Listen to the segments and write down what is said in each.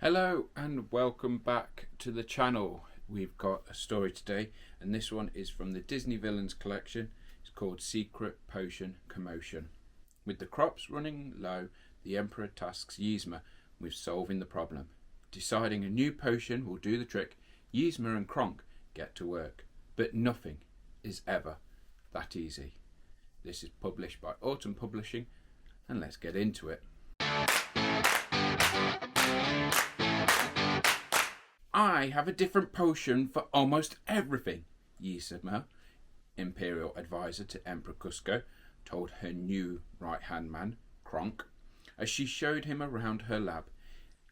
Hello and welcome back to the channel. We've got a story today and this one is from the Disney Villains collection. It's called Secret Potion Commotion. With the crops running low, the Emperor tasks Yzma with solving the problem. Deciding a new potion will do the trick, Yzma and Kronk get to work. But nothing is ever that easy. This is published by Autumn Publishing and let's get into it. I have a different potion for almost everything, Yzma, Imperial Advisor to Emperor Cusco, told her new right-hand man, Kronk, as she showed him around her lab.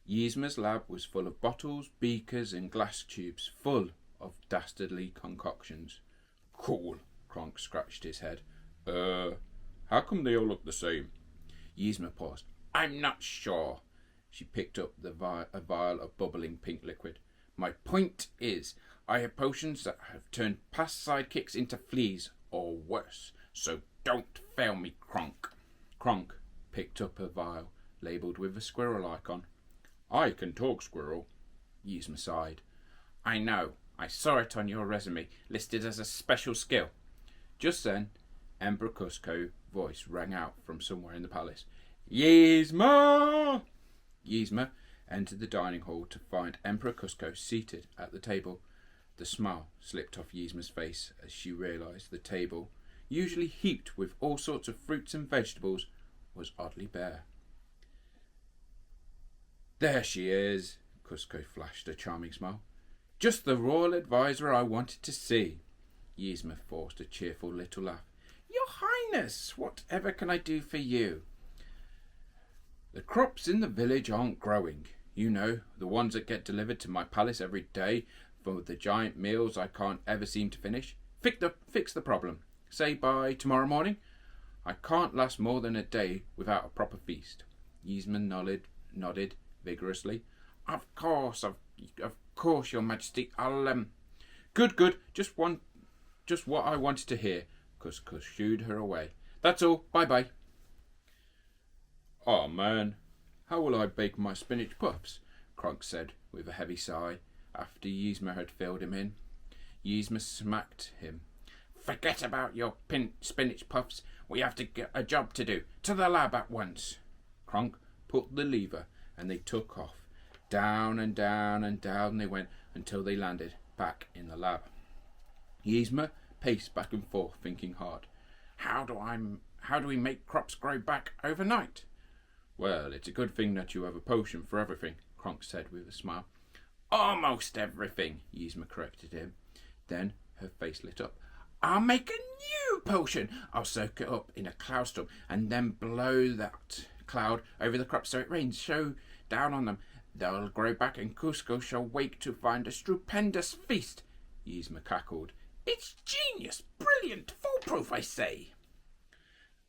Yzma's lab was full of bottles, beakers and glass tubes full of dastardly concoctions. Cool, Kronk scratched his head. How come they all look the same? Yzma paused. I'm not sure. She picked up a vial of bubbling pink liquid. My point is, I have potions that have turned past sidekicks into fleas, or worse, so don't fail me, Kronk. Kronk picked up a vial, labelled with a squirrel icon. I can talk, squirrel, Yzma sighed. I know, I saw it on your resume, listed as a special skill. Just then, Emperor Cusco's voice rang out from somewhere in the palace. Yzma! Yzma entered the dining hall to find Emperor Cusco seated at the table. The smile slipped off Yzma's face as she realised the table, usually heaped with all sorts of fruits and vegetables, was oddly bare. There she is, Cusco flashed a charming smile. Just the royal advisor I wanted to see. Yzma forced a cheerful little laugh. Your Highness, whatever can I do for you? The crops in the village aren't growing. You know, the ones that get delivered to my palace every day for the giant meals I can't ever seem to finish. Fix the problem. Say by tomorrow morning. I can't last more than a day without a proper feast. Yzma nodded vigorously. Of course, Your Majesty. I'll Good. Just what I wanted to hear. Cusco shooed her away. That's all. Bye. Oh man, how will I bake my spinach puffs? Kronk said with a heavy sigh after Yzma had filled him in. Yzma smacked him. Forget about your spinach puffs. We have to get a job to do. To the lab at once. Kronk pulled the lever and they took off. Down and down and down they went until they landed back in the lab. Yzma paced back and forth, thinking hard. How do we make crops grow back overnight? Well, it's a good thing that you have a potion for everything, Kronk said with a smile. Almost everything, Yzma corrected him. Then her face lit up. I'll make a new potion. I'll soak it up in a cloud storm and then blow that cloud over the crops so it rains so down on them. They'll grow back and Cusco shall wake to find a stupendous feast. Yzma cackled. It's genius, brilliant, foolproof, I say.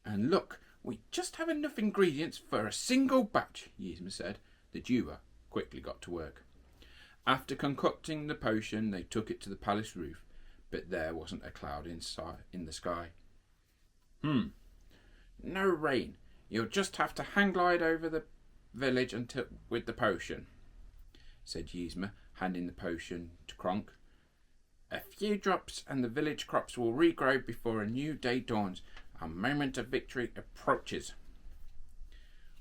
And look, we just have enough ingredients for a single batch, Yzma said. The Juba quickly got to work. After concocting the potion, they took it to the palace roof, but there wasn't a cloud in the sky. No rain. You'll just have to hang glide over the village with the potion, said Yzma, handing the potion to Kronk. A few drops and the village crops will regrow before a new day dawns. Our moment of victory approaches.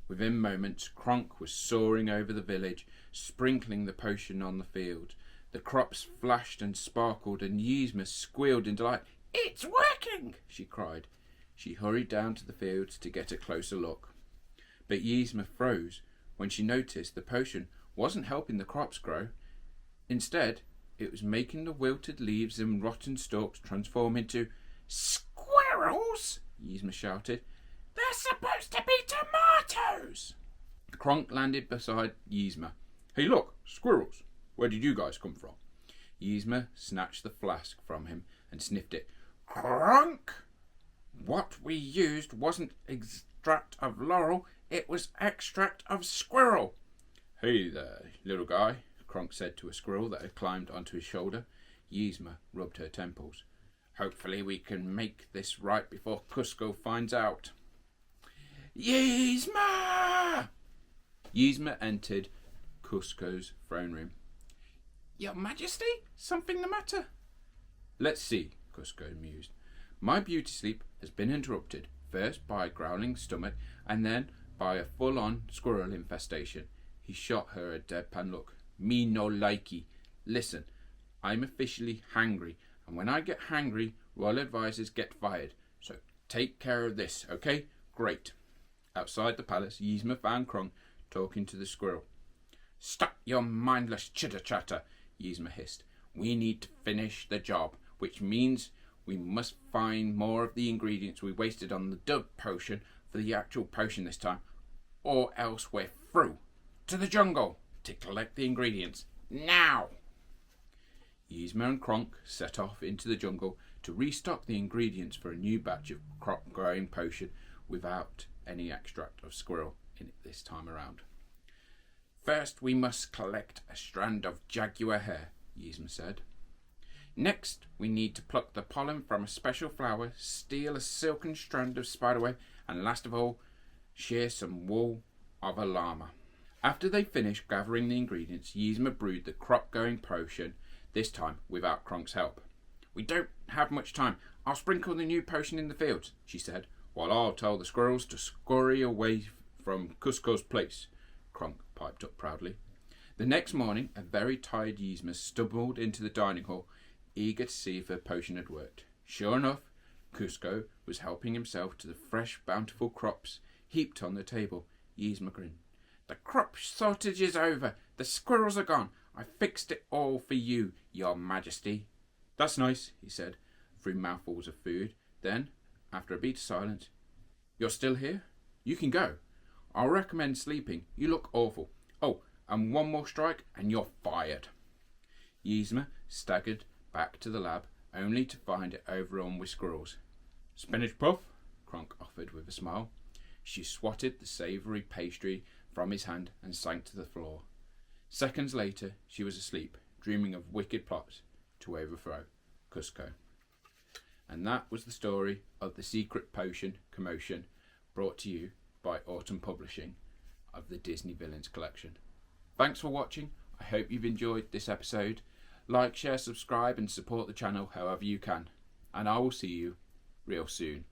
Within moments, Kronk was soaring over the village, sprinkling the potion on the field. The crops flashed and sparkled, and Yzma squealed in delight. It's working! She cried. She hurried down to the fields to get a closer look. But Yzma froze when she noticed the potion wasn't helping the crops grow. Instead, it was making the wilted leaves and rotten stalks transform into squirrels! Yzma shouted. They're supposed to be tomatoes! Kronk landed beside Yzma. Hey look, squirrels! Where did you guys come from? Yzma snatched the flask from him and sniffed it. Kronk! What we used wasn't extract of laurel, it was extract of squirrel. Hey there, little guy, Kronk said to a squirrel that had climbed onto his shoulder. Yzma rubbed her temples. Hopefully we can make this right before Cusco finds out. Yzma! Yzma entered Cusco's throne room. Your Majesty? Something the matter? Let's see, Cusco mused. My beauty sleep has been interrupted, first by a growling stomach, and then by a full-on squirrel infestation. He shot her a deadpan look. Me no likey. Listen, I'm officially hangry, and when I get hangry, royal advisors get fired. So take care of this, okay? Great. Outside the palace, Yzma found Kronk talking to the squirrel. Stop your mindless chitter-chatter, Yzma hissed. We need to finish the job, which means we must find more of the ingredients we wasted on the dub potion for the actual potion this time, or else we're through. To the jungle to collect the ingredients. Now! Yzma and Kronk set off into the jungle to restock the ingredients for a new batch of crop-growing potion without any extract of squirrel in it this time around. First, we must collect a strand of jaguar hair, Yzma said. Next, we need to pluck the pollen from a special flower, steal a silken strand of spiderweb, and last of all, shear some wool of a llama. After they finished gathering the ingredients, Yzma brewed the crop-growing potion, this time without Kronk's help. We don't have much time. I'll sprinkle the new potion in the fields, she said, while I'll tell the squirrels to scurry away from Cusco's place. Kronk piped up proudly. The next morning, a very tired Yzma stumbled into the dining hall, eager to see if her potion had worked. Sure enough, Cusco was helping himself to the fresh, bountiful crops heaped on the table. Yzma grinned. The crop shortage is over. The squirrels are gone. I fixed it all for you, Your Majesty. That's nice, he said, through mouthfuls of food. Then, after a beat of silence, you're still here? You can go. I'll recommend sleeping. You look awful. Oh, and one more strike and you're fired. Yzma staggered back to the lab, only to find it overrun with squirrels. Spinach puff? Kronk offered with a smile. She swatted the savoury pastry from his hand and sank to the floor. Seconds later, she was asleep, dreaming of wicked plots to overthrow Cusco. And that was the story of the Secret Potion Commotion, brought to you by Autumn Publishing of the Disney Villains collection. Thanks for watching. I hope you've enjoyed this episode. Like, share, subscribe and support the channel however you can. And I will see you real soon.